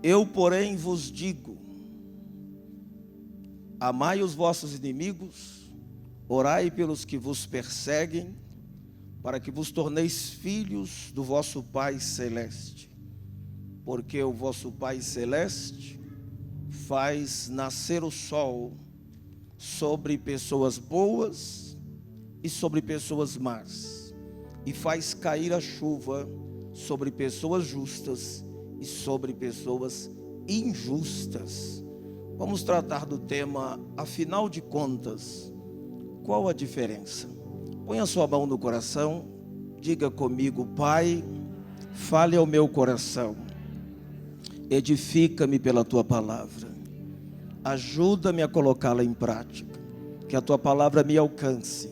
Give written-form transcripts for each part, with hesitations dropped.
Eu, porém, vos digo: amai os vossos inimigos, orai pelos que vos perseguem, para que vos torneis filhos do vosso Pai Celeste. Porque o vosso Pai Celeste faz nascer o sol sobre pessoas boas e sobre pessoas más, e faz cair a chuva sobre pessoas justas e sobre pessoas injustas. Vamos tratar do tema, afinal de contas, qual a diferença? Põe a sua mão no coração, diga comigo: Pai, fale ao meu coração, edifica-me pela tua palavra, ajuda-me a colocá-la em prática, que a tua palavra me alcance,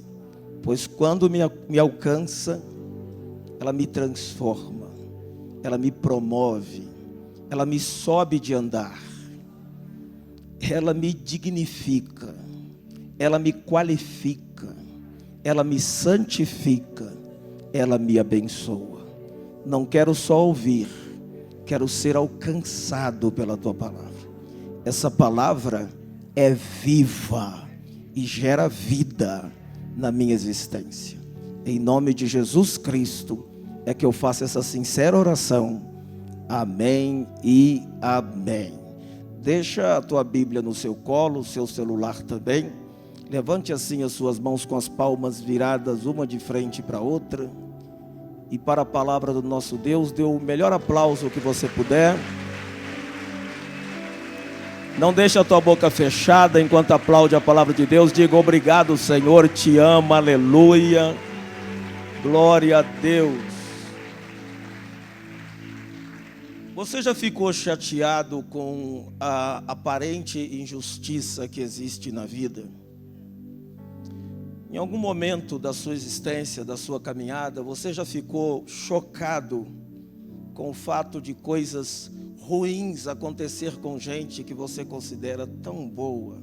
pois quando me alcança, ela me transforma, ela me promove, ela me sobe de andar, ela me dignifica, ela me qualifica, ela me santifica, ela me abençoa. Não quero só ouvir, quero ser alcançado pela tua palavra. Essa palavra é viva e gera vida na minha existência. Em nome de Jesus Cristo é que eu faço essa sincera oração. Amém e amém. Deixa a tua Bíblia no seu colo, o seu celular também. Levante assim as suas mãos com as palmas viradas, uma de frente para a outra. E para a palavra do nosso Deus, dê o melhor aplauso que você puder. Não deixe a tua boca fechada enquanto aplaude a palavra de Deus. Diga: obrigado, Senhor, te amo, aleluia. Glória a Deus. Você já ficou chateado com a aparente injustiça que existe na vida? Em algum momento da sua existência, da sua caminhada, você já ficou chocado com o fato de coisas ruins acontecer com gente que você considera tão boa?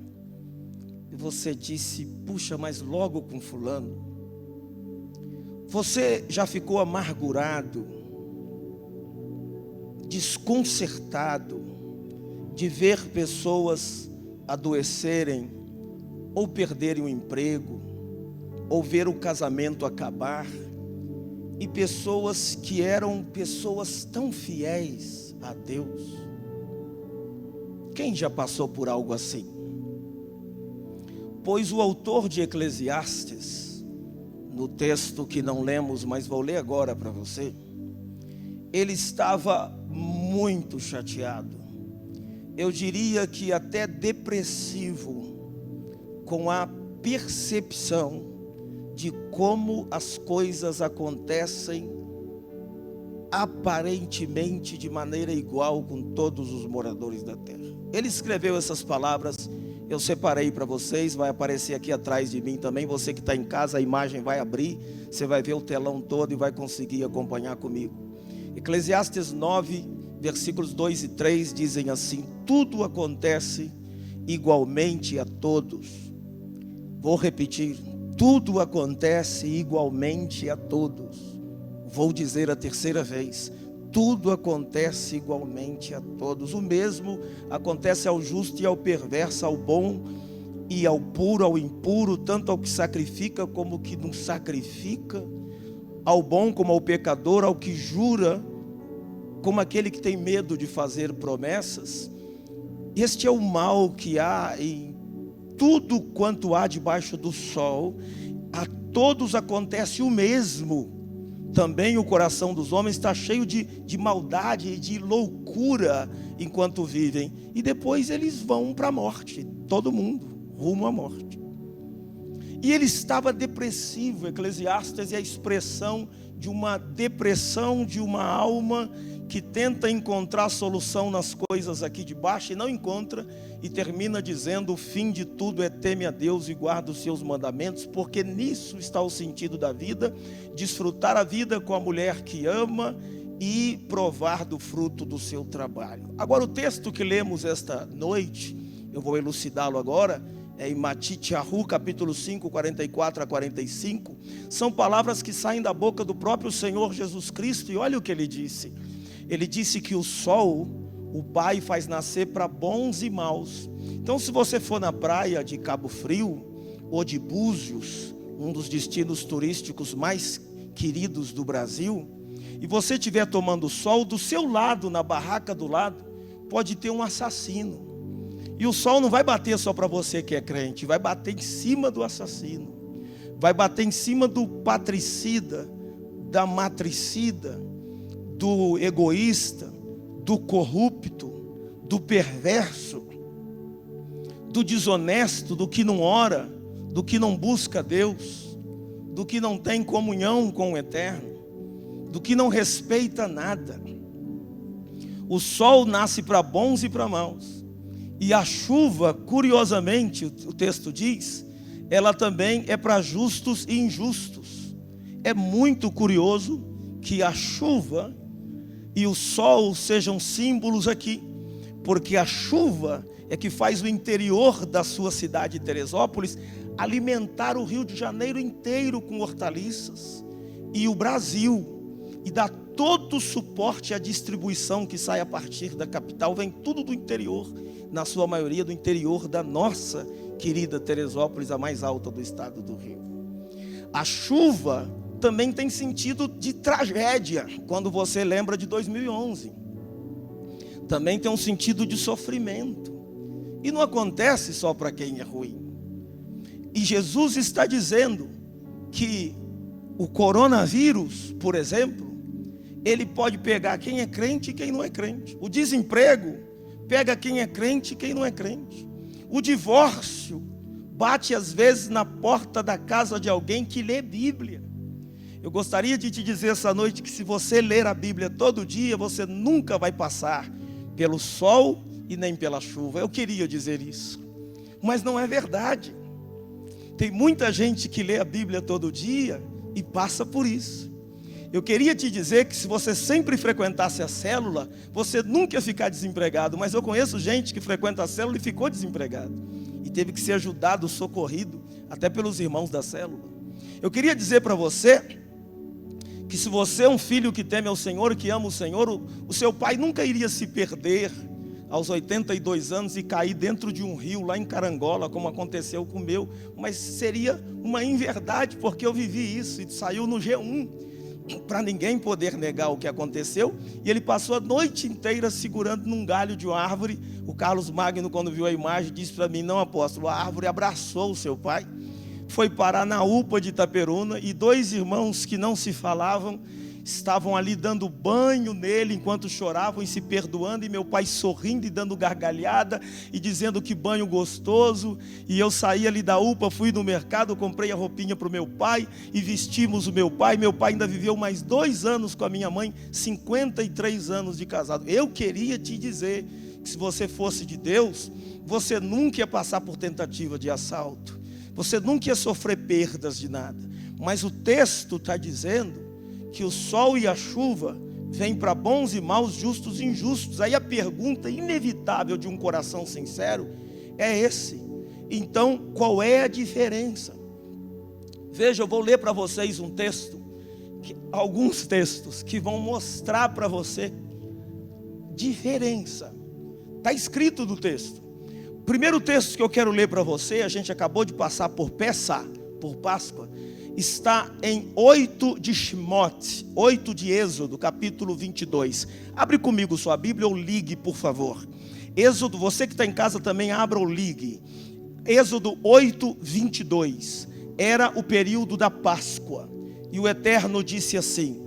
E você disse: puxa, mas logo com fulano. Você já ficou amargurado, desconcertado de ver pessoas adoecerem ou perderem o emprego, ou ver o casamento acabar, e pessoas que eram pessoas tão fiéis a Deus? Quem já passou por algo assim? Pois o autor de Eclesiastes, no texto que não lemos, mas vou ler agora para você, ele estava muito chateado, eu diria que até depressivo, com a percepção de como as coisas acontecem aparentemente de maneira igual com todos os moradores da terra. Ele escreveu essas palavras, eu separei para vocês, vai aparecer aqui atrás de mim também. Você que está em casa, a imagem vai abrir, você vai ver o telão todo e vai conseguir acompanhar comigo. Eclesiastes 9, versículos 2 e 3 dizem assim: tudo acontece igualmente a todos. Vou repetir: tudo acontece igualmente a todos. Vou dizer a terceira vez: tudo acontece igualmente a todos. O mesmo acontece ao justo e ao perverso, ao bom e ao puro, ao impuro, tanto ao que sacrifica como ao que não sacrifica, ao bom como ao pecador, ao que jura como aquele que tem medo de fazer promessas. Este é o mal que há em tudo quanto há debaixo do sol. A todos acontece o mesmo. Também o coração dos homens está cheio de maldade e de loucura enquanto vivem. E depois eles vão para a morte, todo mundo, rumo à morte. E ele estava depressivo. Eclesiastes é a expressão de uma depressão de uma alma que tenta encontrar solução nas coisas aqui de baixo e não encontra, e termina dizendo: o fim de tudo é teme a Deus e guarda os seus mandamentos, porque nisso está o sentido da vida, desfrutar a vida com a mulher que ama e provar do fruto do seu trabalho. Agora, o texto que lemos esta noite, eu vou elucidá-lo agora, é em Matityahu, capítulo 5, 44 a 45, são palavras que saem da boca do próprio Senhor Jesus Cristo, e olha o que ele disse. Ele disse que o sol, o Pai faz nascer para bons e maus. Então, se você for na praia de Cabo Frio ou de Búzios, um dos destinos turísticos mais queridos do Brasil, e você estiver tomando sol, do seu lado, na barraca do lado, pode ter um assassino. E o sol não vai bater só para você que é crente, vai bater em cima do assassino, vai bater em cima do patricida, da matricida, do egoísta, do corrupto, do perverso, do desonesto, do que não ora, do que não busca Deus, do que não tem comunhão com o Eterno, do que não respeita nada. O sol nasce para bons e para maus. E a chuva, curiosamente, o texto diz, ela também é para justos e injustos. É muito curioso que a chuva e o sol sejam símbolos aqui, porque a chuva é que faz o interior da sua cidade, Teresópolis, alimentar o Rio de Janeiro inteiro com hortaliças, e o Brasil, e dá todo o suporte à distribuição que sai a partir da capital, vem tudo do interior, na sua maioria do interior da nossa querida Teresópolis, a mais alta do estado do Rio. A chuva também tem sentido de tragédia, quando você lembra de 2011. Também tem um sentido de sofrimento. E não acontece só para quem é ruim. E Jesus está dizendo que o coronavírus, por exemplo, ele pode pegar quem é crente e quem não é crente. O desemprego pega quem é crente e quem não é crente. O divórcio bate às vezes na porta da casa de alguém que lê Bíblia. Eu gostaria de te dizer essa noite que se você ler a Bíblia todo dia, você nunca vai passar pelo sol e nem pela chuva. Eu queria dizer isso, mas não é verdade. Tem muita gente que lê a Bíblia todo dia e passa por isso. Eu queria te dizer que se você sempre frequentasse a célula, você nunca ia ficar desempregado. Mas eu conheço gente que frequenta a célula e ficou desempregado. E teve que ser ajudado, socorrido, até pelos irmãos da célula. Eu queria dizer para você que se você é um filho que teme ao Senhor, que ama o Senhor, o seu pai nunca iria se perder aos 82 anos e cair dentro de um rio lá em Carangola, como aconteceu com o meu. Mas seria uma inverdade, porque eu vivi isso e saiu no G1. Para ninguém poder negar o que aconteceu, e ele passou a noite inteira segurando num galho de uma árvore. O Carlos Magno, quando viu a imagem, disse para mim: não, apóstolo, a árvore abraçou o seu pai, foi parar na UPA de Itaperuna, e dois irmãos que não se falavam estavam ali dando banho nele enquanto choravam e se perdoando, e meu pai sorrindo e dando gargalhada e dizendo que banho gostoso. E eu saí ali da UPA, fui no mercado, comprei a roupinha para o meu pai e vestimos o meu pai. Meu pai ainda viveu mais 2 anos com a minha mãe, 53 anos de casado. Eu queria te dizer que se você fosse de Deus, você nunca ia passar por tentativa de assalto, você nunca ia sofrer perdas de nada. Mas o texto está dizendo que o sol e a chuva vêm para bons e maus, justos e injustos. Aí a pergunta inevitável de um coração sincero é esse: então qual é a diferença? Veja, eu vou ler para vocês um texto, alguns textos que vão mostrar para você diferença. Está escrito no texto. O primeiro texto que eu quero ler para você, a gente acabou de passar por Pessah, por Páscoa, está em 8 de Shemot, 8 de Êxodo, capítulo 22. Abre comigo sua Bíblia ou ligue, por favor. Êxodo, você que está em casa também, abra ou ligue. Êxodo 8, 22. Era o período da Páscoa. E o Eterno disse assim,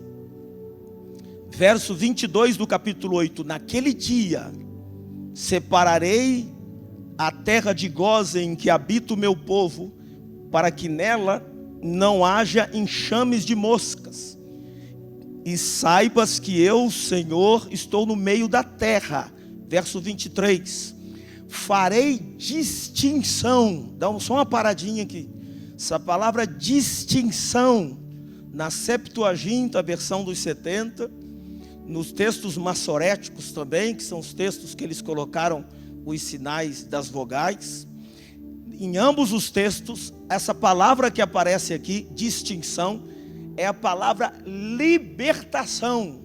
verso 22 do capítulo 8: naquele dia separarei a terra de Gósen em que habita o meu povo, para que nela não haja enxames de moscas, e saibas que eu, Senhor, estou no meio da terra. Verso 23, farei distinção. Dá só uma paradinha aqui. Essa palavra distinção, na Septuaginta, a versão dos 70, nos textos massoréticos também, que são os textos que eles colocaram os sinais das vogais, em ambos os textos, essa palavra que aparece aqui, distinção, é a palavra libertação.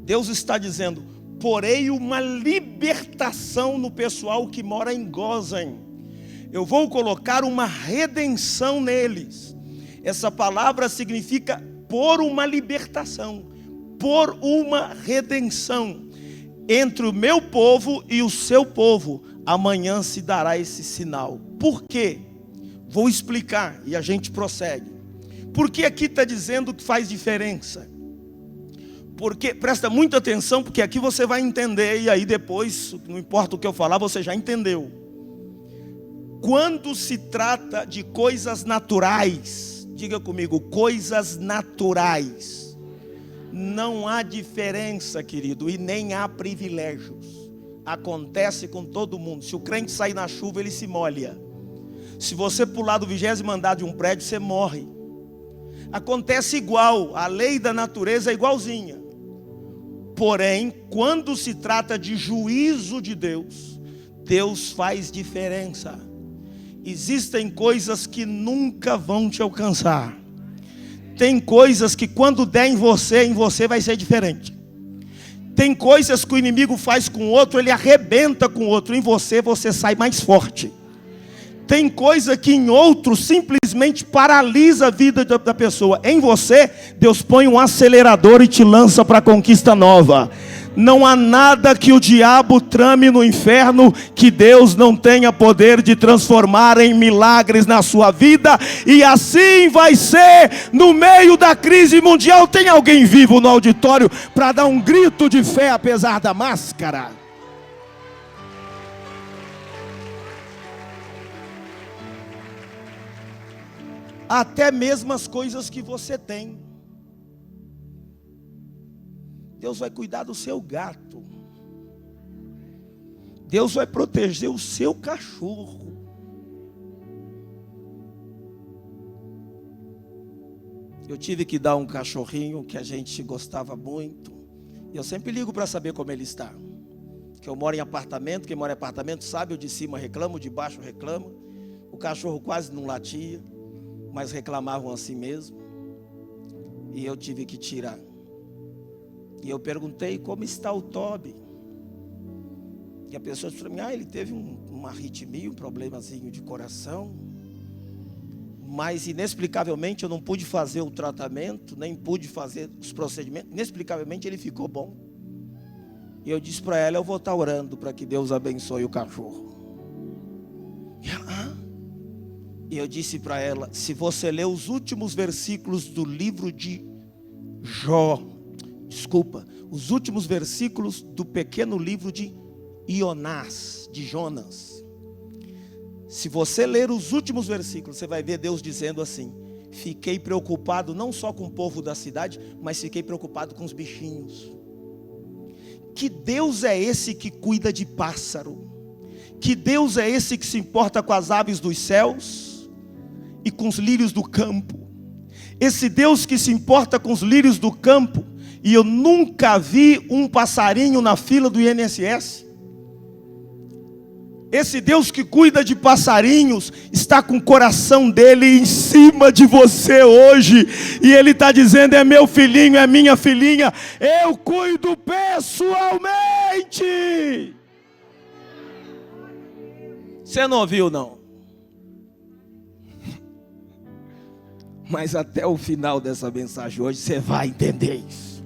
Deus está dizendo: porei uma libertação no pessoal que mora em Gozen. Eu vou colocar uma redenção neles. Essa palavra significa por uma libertação, por uma redenção. Entre o meu povo e o seu povo, amanhã se dará esse sinal. Por quê? Vou explicar e a gente prossegue. Porque aqui está dizendo que faz diferença. Porque, presta muita atenção, porque aqui você vai entender, e aí depois, não importa o que eu falar, você já entendeu. Quando se trata de coisas naturais, diga comigo, coisas naturais, não há diferença, querido, e nem há privilégios. Acontece com todo mundo. Se o crente sair na chuva, ele se molha. Se você pular do 20º andar de um prédio, você morre. Acontece igual, a lei da natureza é igualzinha. Porém, quando se trata de juízo de Deus, Deus faz diferença. Existem coisas que nunca vão te alcançar. Tem coisas que quando der em você vai ser diferente. Tem coisas que o inimigo faz com o outro, ele arrebenta com o outro. Em você, você sai mais forte. Tem coisa que em outro simplesmente paralisa a vida da pessoa. Em você, Deus põe um acelerador e te lança para a conquista nova. Não há nada que o diabo trame no inferno que Deus não tenha poder de transformar em milagres na sua vida. E assim vai ser no meio da crise mundial. Tem alguém vivo no auditório para dar um grito de fé apesar da máscara? Até mesmo as coisas que você tem. Deus vai cuidar do seu gato. Deus vai proteger o seu cachorro. Eu tive que dar um cachorrinho que a gente gostava muito. E eu sempre ligo para saber como ele está. Que eu moro em apartamento, quem mora em apartamento sabe, o de cima reclama, o de baixo reclama. O cachorro quase não latia, mas reclamavam assim mesmo. E eu tive que tirar. E eu perguntei como está o Toby. E a pessoa disse para mim, ele teve uma arritmia, um problemazinho de coração. Mas inexplicavelmente eu não pude fazer o tratamento, nem pude fazer os procedimentos. Inexplicavelmente ele ficou bom. E eu disse para ela, eu vou estar orando para que Deus abençoe o cachorro. E ela, E eu disse para ela, se você ler os últimos versículos do livro de os últimos versículos do pequeno livro de Jonas. Se você ler os últimos versículos, você vai ver Deus dizendo assim: fiquei preocupado não só com o povo da cidade, mas fiquei preocupado com os bichinhos. Que Deus é esse que cuida de pássaro? Que Deus é esse que se importa com as aves dos céus e com os lírios do campo? Esse Deus que se importa com os lírios do campo, e eu nunca vi um passarinho na fila do INSS. Esse Deus que cuida de passarinhos está com o coração dele em cima de você hoje. E ele está dizendo, é meu filhinho, é minha filhinha, eu cuido pessoalmente. Você não ouviu não? Mas até o final dessa mensagem hoje você vai entender isso.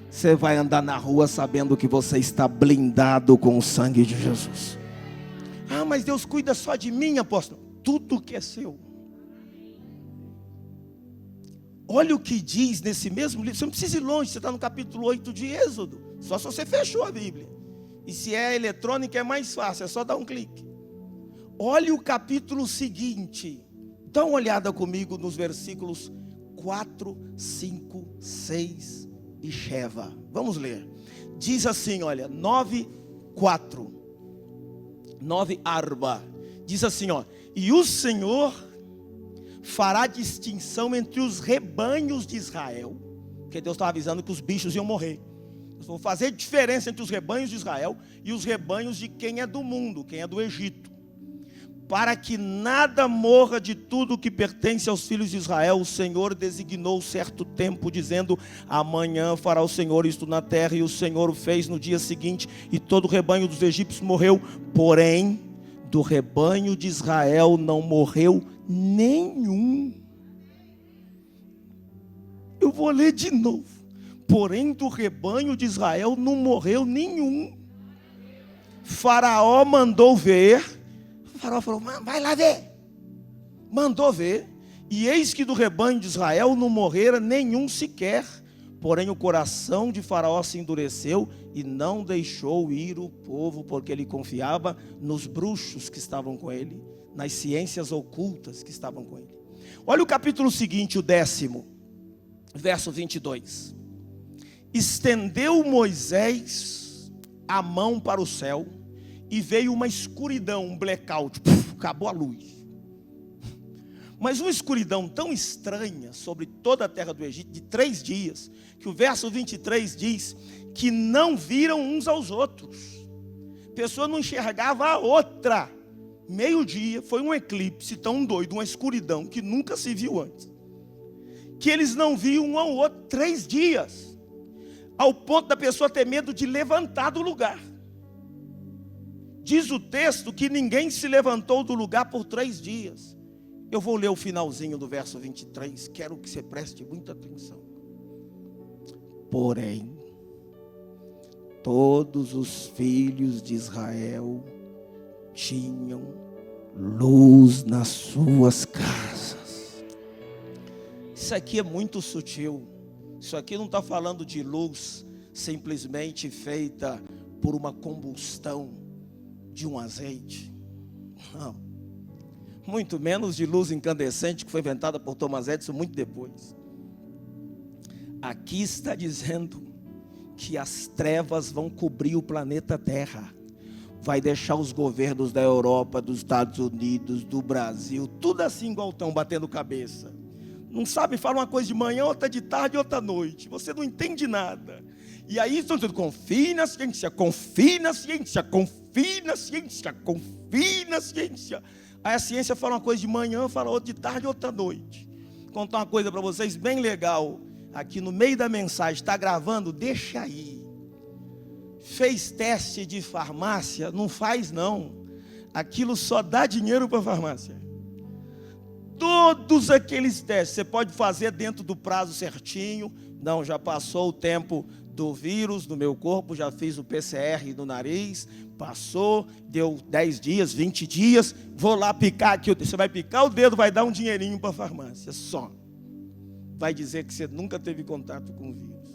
Você vai andar na rua sabendo que você está blindado com o sangue de Jesus. Ah, mas Deus cuida só de mim, apóstolo. Tudo que é seu. Olha o que diz nesse mesmo livro. Você não precisa ir longe, você está no capítulo 8 de Êxodo. Só se você fechou a Bíblia. E se é eletrônica é mais fácil, é só dar um clique. Olha o capítulo seguinte. Dá uma olhada comigo nos versículos 4, 5, 6 e Sheva. Vamos ler. Diz assim, olha, 9, 4. 9 Arba. Diz assim, ó: e o Senhor fará distinção entre os rebanhos de Israel. Porque Deus estava avisando que os bichos iam morrer. Eu vou fazer diferença entre os rebanhos de Israel e os rebanhos de quem é do mundo, quem é do Egito. para que nada morra de tudo que pertence aos filhos de Israel, o Senhor designou certo tempo, dizendo: amanhã fará o Senhor isto na terra. E o Senhor o fez no dia seguinte, e todo o rebanho dos egípcios morreu. Porém, do rebanho de Israel não morreu nenhum. Eu vou ler de novo. Porém, do rebanho de Israel não morreu nenhum. Faraó mandou ver. O faraó falou: vai lá ver. Mandou ver. E eis que do rebanho de Israel não morrera nenhum sequer. Porém o coração de Faraó se endureceu e não deixou ir o povo, porque ele confiava nos bruxos que estavam com ele, nas ciências ocultas que estavam com ele. Olha o capítulo seguinte, o 10º, verso 22. Estendeu Moisés a mão para o céu, e veio uma escuridão, um blackout, acabou a luz. Mas uma escuridão tão estranha sobre toda a terra do Egito, de 3 dias, que o verso 23 diz que não viram uns aos outros. A pessoa não enxergava a outra. Meio-dia, foi um eclipse tão doido, uma escuridão que nunca se viu antes. Que eles não viam um ao outro 3 dias. Ao ponto da pessoa ter medo de levantar do lugar. Diz o texto que ninguém se levantou do lugar por 3 dias. Eu vou ler o finalzinho do verso 23. Quero que você preste muita atenção. Porém, todos os filhos de Israel tinham luz nas suas casas. Isso aqui é muito sutil. Isso aqui não está falando de luz simplesmente feita por uma combustão de um azeite. Não. Muito menos de luz incandescente que foi inventada por Thomas Edison muito depois. Aqui está dizendo que as trevas vão cobrir o planeta Terra. Vai deixar os governos da Europa, dos Estados Unidos, do Brasil, tudo assim igual estão batendo cabeça. Não sabe, fala uma coisa de manhã, outra de tarde, outra à noite. Você não entende nada. E aí estão dizendo: confie na ciência, confie na ciência, confie na ciência, confie na ciência. Aí a ciência fala uma coisa de manhã, fala outra de tarde, outra à noite. Vou contar uma coisa para vocês bem legal. Aqui no meio da mensagem, está gravando? Deixa aí. Fez teste de farmácia? Não faz não. Aquilo só dá dinheiro para a farmácia. Todos aqueles testes, você pode fazer dentro do prazo certinho. Não, já passou o tempo do vírus no meu corpo, já fiz o PCR no nariz, passou, deu 10 dias, 20 dias, vou lá picar aqui, você vai picar o dedo, vai dar um dinheirinho para a farmácia, só. Vai dizer que você nunca teve contato com o vírus.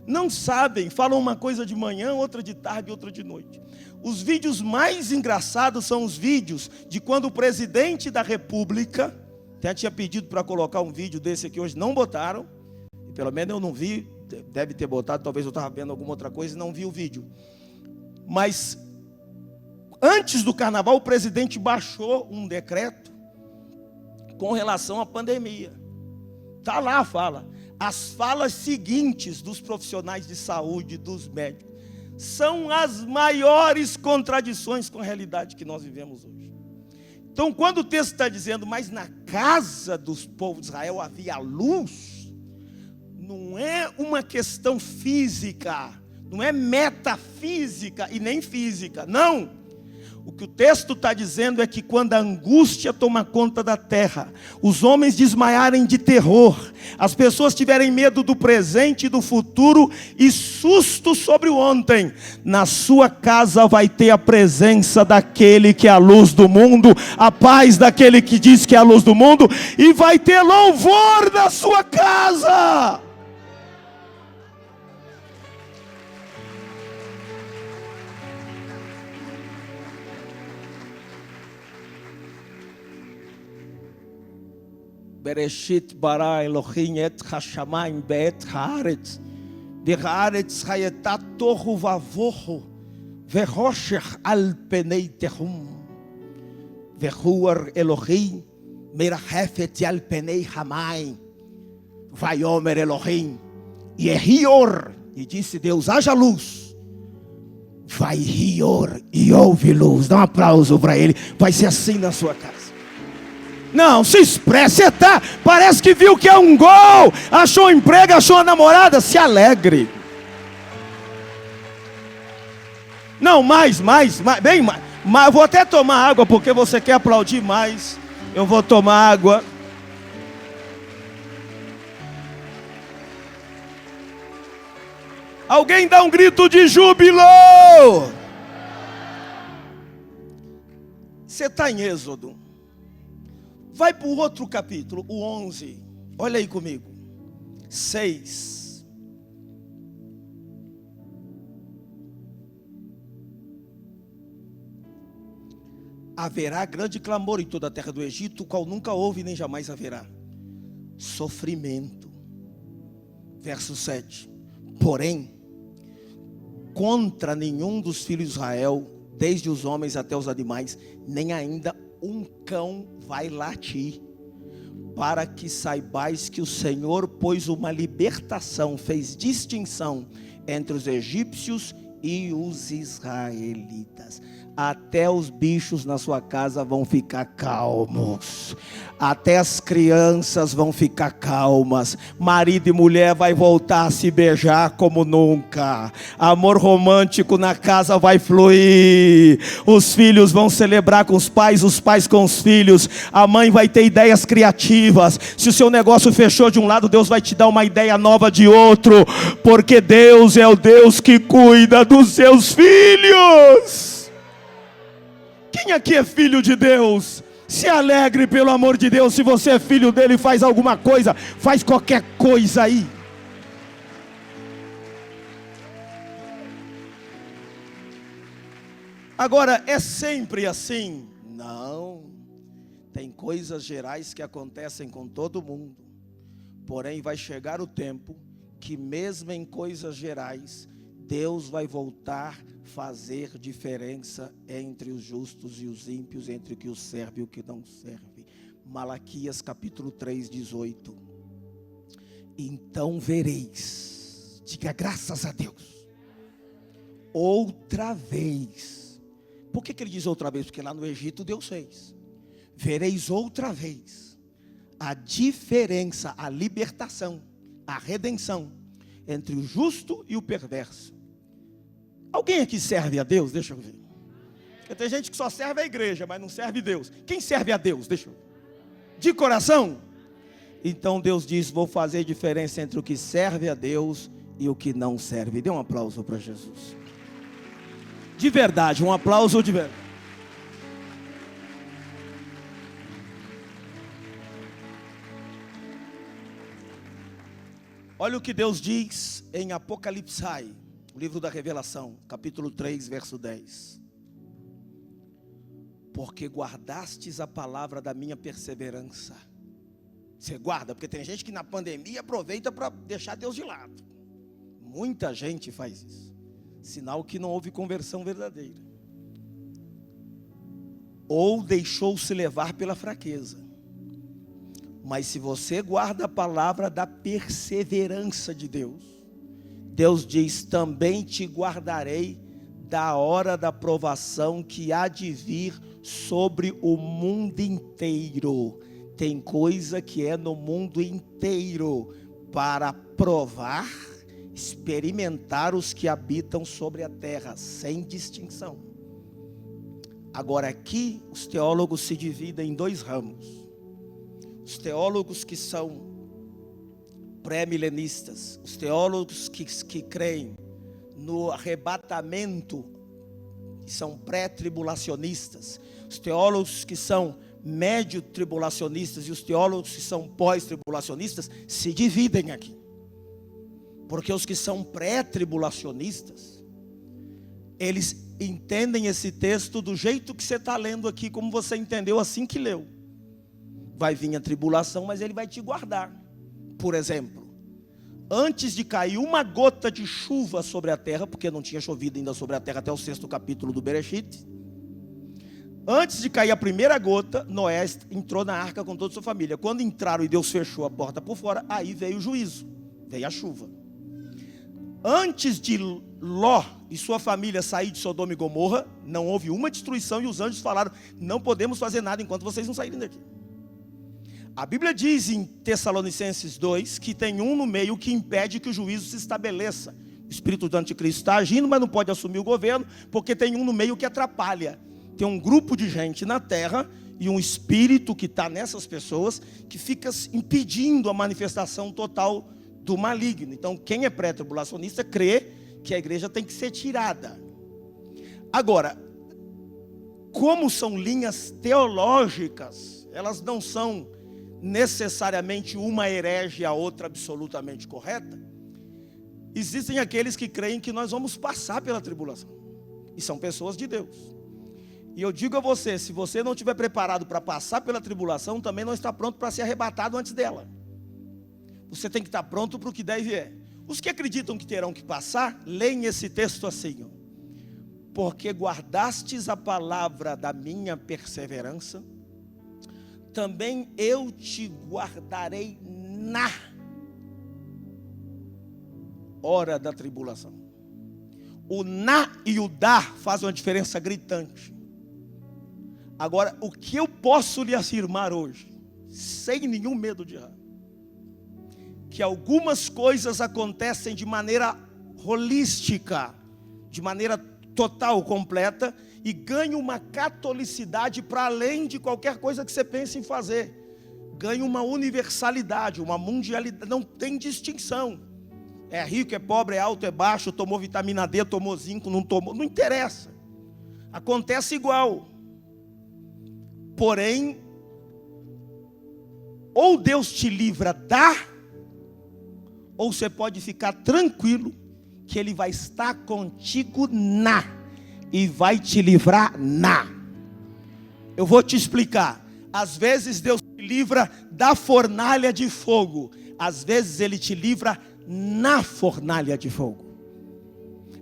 Não sabem, falam uma coisa de manhã, outra de tarde, outra de noite. Os vídeos mais engraçados são os vídeos de quando o presidente da República, até tinha pedido para colocar um vídeo desse aqui hoje, não botaram, pelo menos eu não vi, deve ter botado, talvez eu estava vendo alguma outra coisa e não vi o vídeo. Mas, antes do carnaval, o presidente baixou um decreto com relação à pandemia. Está lá, fala. As falas seguintes dos profissionais de saúde, dos médicos, são as maiores contradições com a realidade que nós vivemos hoje. Então, quando o texto está dizendo, mas na casa dos povos de Israel havia luz, não é uma questão física, não é metafísica e nem física, não. O que o texto está dizendo é que quando a angústia toma conta da terra, os homens desmaiarem de terror, as pessoas tiverem medo do presente e do futuro e susto sobre o ontem, na sua casa vai ter a presença daquele que é a luz do mundo, a paz daquele que diz que é a luz do mundo, e vai ter louvor na sua casa. Bereshit bara Elohim et hashamayim be'et haaretz, v'haaretz hayeta tohu vavohu, v'roshech al penei tehum, v'huar Elohim merachefet al penei hamayim, vayomer Elohim yehi or, e disse Deus, haja luz. vai rir e ouve luz. Dá um aplauso para ele. Vai ser assim na sua casa. Não, se expresse. Você tá, parece que viu que é um gol. Achou um emprego, achou uma namorada. Se alegre. Não, mais, bem mais. Mas eu vou até tomar água, porque você quer aplaudir mais. Eu vou tomar água. Alguém dá um grito de júbilo. Você está em Êxodo. Vai para o outro capítulo, o 11. Olha aí comigo. 6. Haverá grande clamor em toda a terra do Egito, o qual nunca houve nem jamais haverá. Sofrimento. Verso 7. Porém, contra nenhum dos filhos de Israel, desde os homens até os animais, nem ainda um cão vai latir, para que saibais que o Senhor pôs uma libertação, fez distinção entre os egípcios e os israelitas. Até os bichos na sua casa vão ficar calmos. Até as crianças vão ficar calmas. Marido e mulher vai voltar a se beijar como nunca. Amor romântico na casa vai fluir. Os filhos vão celebrar com os pais com os filhos. A mãe vai ter ideias criativas. Se o seu negócio fechou de um lado, Deus vai te dar uma ideia nova de outro. Porque Deus é o Deus que cuida dos seus filhos. Quem aqui é filho de Deus? Se alegre pelo amor de Deus. Se você é filho dele, faz alguma coisa. Faz qualquer coisa aí. Agora, é sempre assim? Não. Tem coisas gerais que acontecem com todo mundo. Porém, vai chegar o tempo que mesmo em coisas gerais, Deus vai voltar a fazer diferença entre os justos e os ímpios, entre o que os serve e o que não serve. Malaquias capítulo 3, 18. Então vereis, diga graças a Deus, outra vez. Por que ele diz outra vez? Porque lá no Egito Deus fez. Vereis outra vez a diferença, a libertação, a redenção entre o justo e o perverso. Alguém aqui serve a Deus? Deixa eu ver. Porque tem gente que só serve a igreja, mas não serve Deus. Quem serve a Deus? Deixa eu ver. De coração? Então Deus diz: vou fazer diferença entre o que serve a Deus e o que não serve. Dê um aplauso para Jesus. De verdade, um aplauso de verdade. Olha o que Deus diz em Apocalipse, o livro da Revelação, capítulo 3, verso 10. Porque guardastes a palavra da minha perseverança. Você guarda, porque tem gente que na pandemia aproveita para deixar Deus de lado. Muita gente faz isso. Sinal que não houve conversão verdadeira. Ou deixou-se levar pela fraqueza. Mas se você guarda a palavra da perseverança de Deus, Deus diz: também te guardarei da hora da provação que há de vir sobre o mundo inteiro. Tem coisa que é no mundo inteiro para provar, experimentar os que habitam sobre a terra, sem distinção. Agora aqui os teólogos se dividem em dois ramos. Os teólogos que são pré-milenistas, os teólogos que creem no arrebatamento, que são pré-tribulacionistas, os teólogos que são médio-tribulacionistas e os teólogos que são pós-tribulacionistas se dividem aqui. Porque os que são pré-tribulacionistas, eles entendem esse texto do jeito que você está lendo aqui, como você entendeu assim que leu. Vai vir a tribulação, mas ele vai te guardar. Por exemplo, antes de cair uma gota de chuva sobre a terra, porque não tinha chovido ainda sobre a terra até o 6º capítulo do Bereshit, antes de cair a primeira gota, Noé entrou na arca com toda a sua família. Quando entraram e Deus fechou a porta por fora, aí veio o juízo, veio a chuva. Antes de Ló e sua família sair de Sodoma e Gomorra, não houve uma destruição e os anjos falaram: não podemos fazer nada enquanto vocês não saírem daqui. A Bíblia diz em Tessalonicenses 2 que tem um no meio que impede que o juízo se estabeleça. O espírito do anticristo está agindo, mas não pode assumir o governo, porque tem um no meio que atrapalha. Tem um grupo de gente na terra e um espírito que está nessas pessoas que fica impedindo a manifestação total do maligno. Então quem é pré-tribulacionista crê que a igreja tem que ser tirada. Agora, como são linhas teológicas, elas não são necessariamente uma herege e a outra absolutamente correta. Existem aqueles que creem que nós vamos passar pela tribulação, e são pessoas de Deus. E eu digo a você, se você não estiver preparado para passar pela tribulação, também não está pronto para ser arrebatado antes dela. Você tem que estar pronto para o que deve é. Os que acreditam que terão que passar, leem esse texto assim: porque guardastes a palavra da minha perseverança, também eu te guardarei na hora da tribulação. O na e o da fazem uma diferença gritante. Agora, o que eu posso lhe afirmar hoje, sem nenhum medo de errar, que algumas coisas acontecem de maneira holística, de maneira total, completa, e ganha uma catolicidade para além de qualquer coisa que você pense em fazer. Ganha uma universalidade, uma mundialidade, não tem distinção. É rico, é pobre, é alto, é baixo, tomou vitamina D, tomou zinco, não tomou, não interessa. Acontece igual. Porém, ou Deus te livra da, ou você pode ficar tranquilo que Ele vai estar contigo na, e vai te livrar na. Eu vou te explicar. Às vezes Deus te livra da fornalha de fogo, às vezes Ele te livra na fornalha de fogo.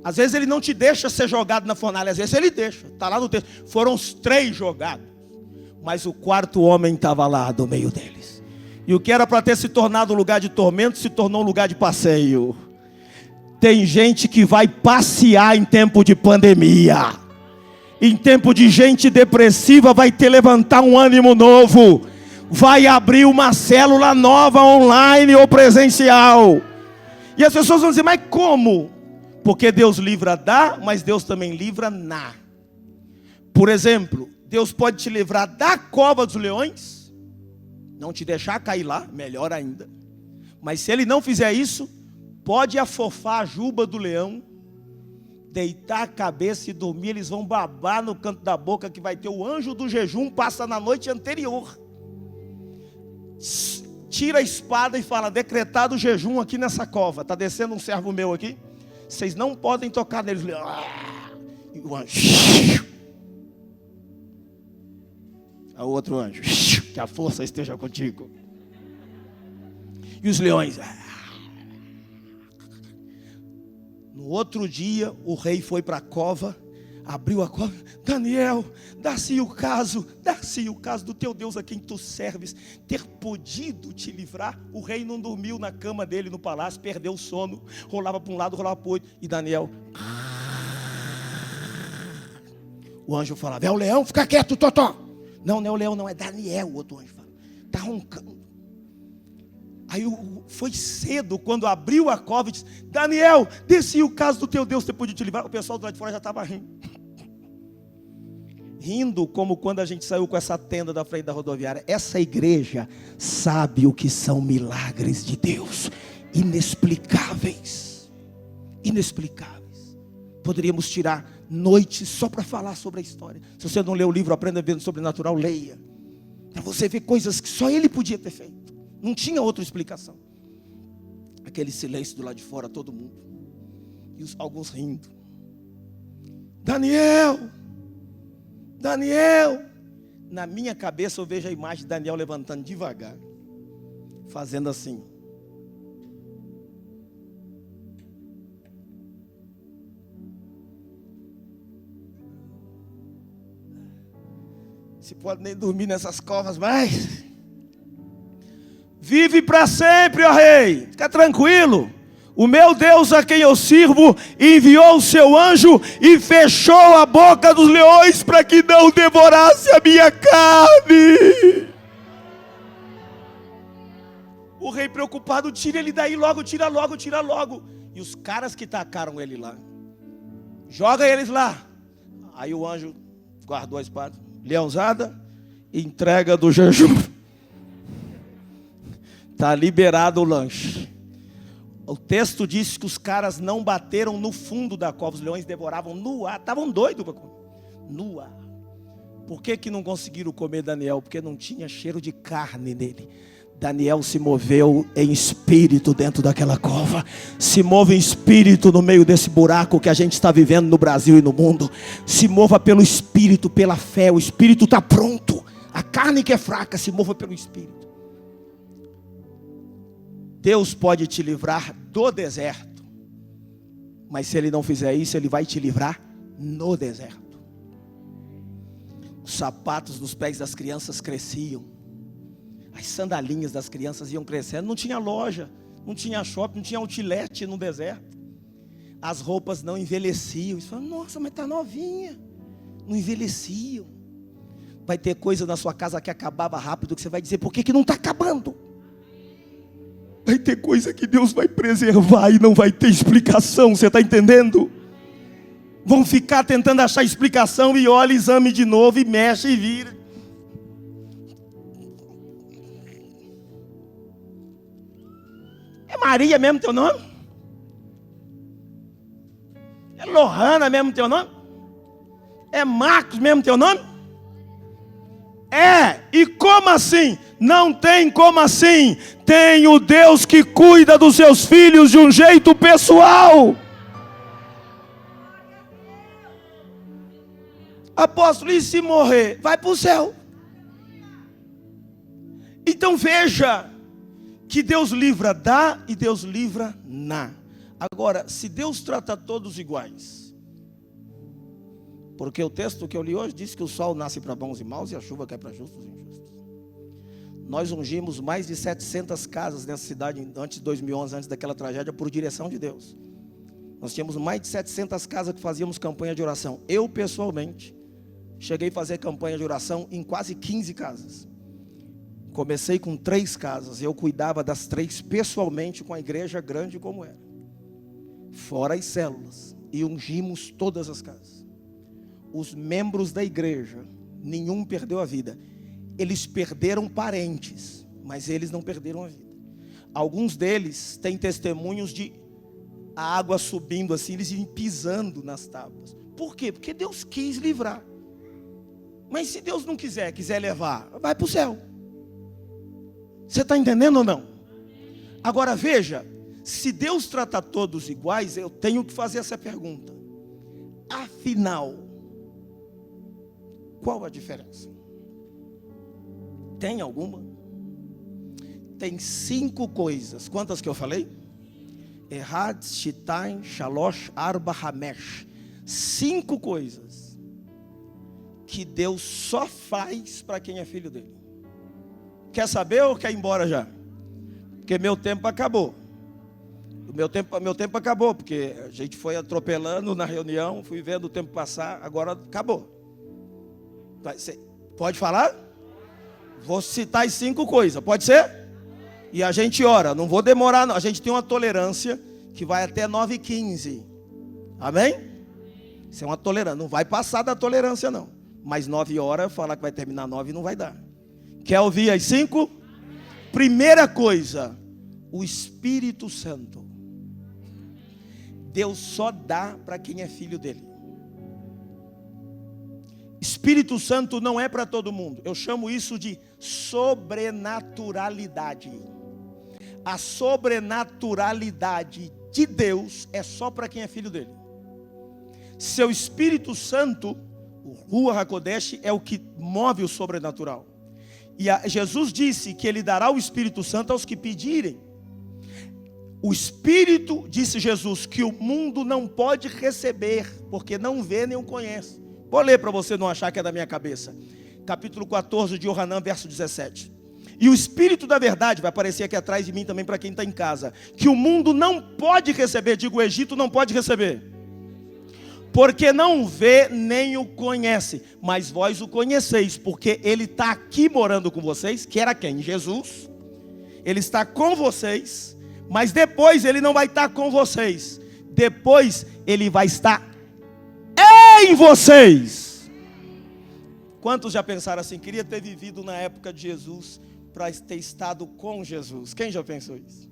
Às vezes Ele não te deixa ser jogado na fornalha, às vezes Ele deixa, está lá no texto. Foram os 3 jogados, mas o 4º homem estava lá no meio deles. E o que era para ter se tornado um lugar de tormento, se tornou um lugar de passeio. Tem gente que vai passear em tempo de pandemia. Em tempo de gente depressiva, vai ter levantar um ânimo novo. Vai abrir uma célula nova online ou presencial. E as pessoas vão dizer: mas como? Porque Deus livra da, mas Deus também livra na. Por exemplo, Deus pode te livrar da cova dos leões, não te deixar cair lá, melhor ainda. Mas se Ele não fizer isso, pode afofar a juba do leão, deitar a cabeça e dormir. Eles vão babar no canto da boca, que vai ter o anjo do jejum, passa na noite anterior. Tira a espada e fala: decretado o jejum aqui nessa cova. Está descendo um servo meu aqui, vocês não podem tocar neles. E o anjo, o outro anjo, que a força esteja contigo. E os leões. No outro dia, o rei foi para a cova, abriu a cova. Daniel, dá-se o caso do teu Deus a quem tu serves ter podido te livrar. O rei não dormiu na cama dele no palácio, perdeu o sono, rolava para um lado, rolava para o outro. E Daniel, o anjo falava: é o leão, fica quieto, Totó. Não, não é o leão, não, é Daniel. O outro anjo fala: está roncando. Aí foi cedo, quando abriu a cova e disse: Daniel, desci o caso do teu Deus ter podido te livrar. O pessoal do lado de fora já estava rindo. Rindo como quando a gente saiu com essa tenda da frente da rodoviária. Essa igreja sabe o que são milagres de Deus. Inexplicáveis. Inexplicáveis. Poderíamos tirar noites só para falar sobre a história. Se você não leu o livro Aprenda a Ver no Sobrenatural, leia. Para você ver coisas que só ele podia ter feito. Não tinha outra explicação. Aquele silêncio do lado de fora, todo mundo. E alguns rindo. Daniel! Daniel! Na minha cabeça eu vejo a imagem de Daniel levantando devagar. Fazendo assim. Se pode nem dormir nessas covas mais. Vive para sempre, ó rei. Fica tranquilo. O meu Deus a quem eu sirvo enviou o seu anjo e fechou a boca dos leões para que não devorasse a minha carne. O rei preocupado, tira ele daí logo, tira logo, tira logo. E os caras que tacaram ele lá, joga eles lá. Aí o anjo guardou a espada, leãozada, entrega do jejum. Está liberado o lanche. O texto diz que os caras não bateram no fundo da cova. Os leões devoravam no ar. Estavam doidos para comer. No ar. Por que não conseguiram comer Daniel? Porque não tinha cheiro de carne nele. Daniel se moveu em espírito dentro daquela cova. Se move em espírito no meio desse buraco que a gente está vivendo no Brasil e no mundo. Se mova pelo espírito, pela fé. O espírito está pronto. A carne que é fraca se mova pelo espírito. Deus pode te livrar do deserto, mas se Ele não fizer isso, Ele vai te livrar no deserto. Os sapatos dos pés das crianças cresciam, as sandalinhas das crianças iam crescendo. Não tinha loja, não tinha shopping, não tinha outlet no deserto. As roupas não envelheciam. Você fala, nossa, mas está novinha. Não envelheciam. Vai ter coisa na sua casa que acabava rápido, que você vai dizer, por que não está acabando? Vai ter coisa que Deus vai preservar e não vai ter explicação, você está entendendo? Vão ficar tentando achar explicação e olha, exame de novo e mexe e vira. É Maria mesmo teu nome? É Lohana mesmo teu nome? É Marcos mesmo teu nome? É, e como assim? Não tem como assim. Tem o Deus que cuida dos seus filhos de um jeito pessoal. Apóstolo, e se morrer? Vai para o céu. Então veja que Deus livra da e Deus livra na. Agora, se Deus trata todos iguais, porque o texto que eu li hoje diz que o sol nasce para bons e maus e a chuva cai para justos e injustos. Nós ungimos mais de 700 casas nessa cidade antes de 2011, antes daquela tragédia, por direção de Deus. Nós tínhamos mais de 700 casas que fazíamos campanha de oração. Eu, pessoalmente, cheguei a fazer campanha de oração em quase 15 casas. Comecei com 3 casas. Eu cuidava das 3 pessoalmente com a igreja grande como era. Fora as células. E ungimos todas as casas. Os membros da igreja, nenhum perdeu a vida. Eles perderam parentes, mas eles não perderam a vida. Alguns deles têm testemunhos de a água subindo assim, eles iam pisando nas tábuas. Por quê? Porque Deus quis livrar. Mas se Deus não quiser levar, vai para o céu. Você está entendendo ou não? Agora veja, se Deus trata todos iguais, eu tenho que fazer essa pergunta. Afinal, qual a diferença? Tem alguma? Tem 5 coisas. Quantas que eu falei? Erad, Shitain, Shalosh, Arba, Hamesh. 5 coisas que Deus só faz para quem é filho dele. Quer saber ou quer ir embora já? Porque meu tempo acabou. Meu tempo acabou, porque a gente foi atropelando na reunião, fui vendo o tempo passar, agora acabou. Pode falar? Vou citar as 5 coisas, pode ser? E a gente ora, não vou demorar não. A gente tem uma tolerância que vai até 9h15. Amém? Isso é uma tolerância, não vai passar da tolerância não. Mas 9 horas, falar que vai terminar 9 não vai dar. Quer ouvir as 5? Primeira coisa, o Espírito Santo. Deus só dá para quem é filho dele. Espírito Santo não é para todo mundo. Eu chamo isso de sobrenaturalidade. A sobrenaturalidade de Deus é só para quem é filho dele. Seu Espírito Santo, o Ruach HaKodesh, é o que move o sobrenatural. E Jesus disse que Ele dará o Espírito Santo aos que pedirem. O Espírito, disse Jesus, que o mundo não pode receber, porque não vê nem o conhece. Vou ler para você não achar que é da minha cabeça. Capítulo 14 de Yohanan, verso 17. E o Espírito da verdade vai aparecer aqui atrás de mim também para quem está em casa. Que o mundo não pode receber, digo, o Egito não pode receber. Porque não vê nem o conhece, mas vós o conheceis, porque ele está aqui morando com vocês, que era quem? Jesus. Ele está com vocês, mas depois ele não vai estar com vocês. Depois ele vai estar em vocês. Quantos já pensaram assim? Queria ter vivido na época de Jesus para ter estado com Jesus. Quem já pensou isso?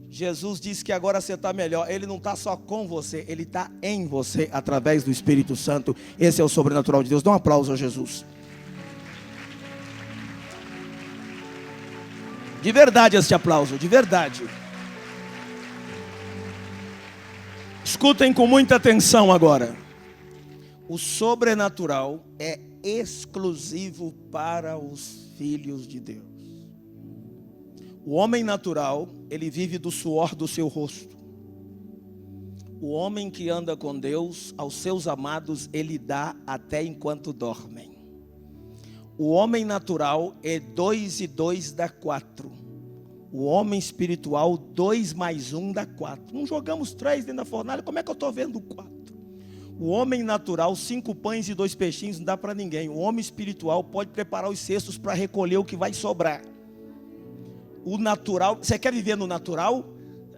Jesus disse que agora você está melhor. Ele não está só com você, Ele está em você, através do Espírito Santo. Esse é o sobrenatural de Deus. Dá um aplauso a Jesus. De verdade este aplauso, de verdade. Escutem com muita atenção agora. O sobrenatural é exclusivo para os filhos de Deus. O homem natural, ele vive do suor do seu rosto. O homem que anda com Deus, aos seus amados, ele dá até enquanto dormem. O homem natural é 2 e 2 dá 4. O homem espiritual, 2 mais 1 dá 4. Não jogamos 3 dentro da fornalha, como é que eu estou vendo 4? O homem natural, 5 pães e 2 peixinhos não dá para ninguém. O homem espiritual pode preparar os cestos para recolher o que vai sobrar. O natural, você quer viver no natural?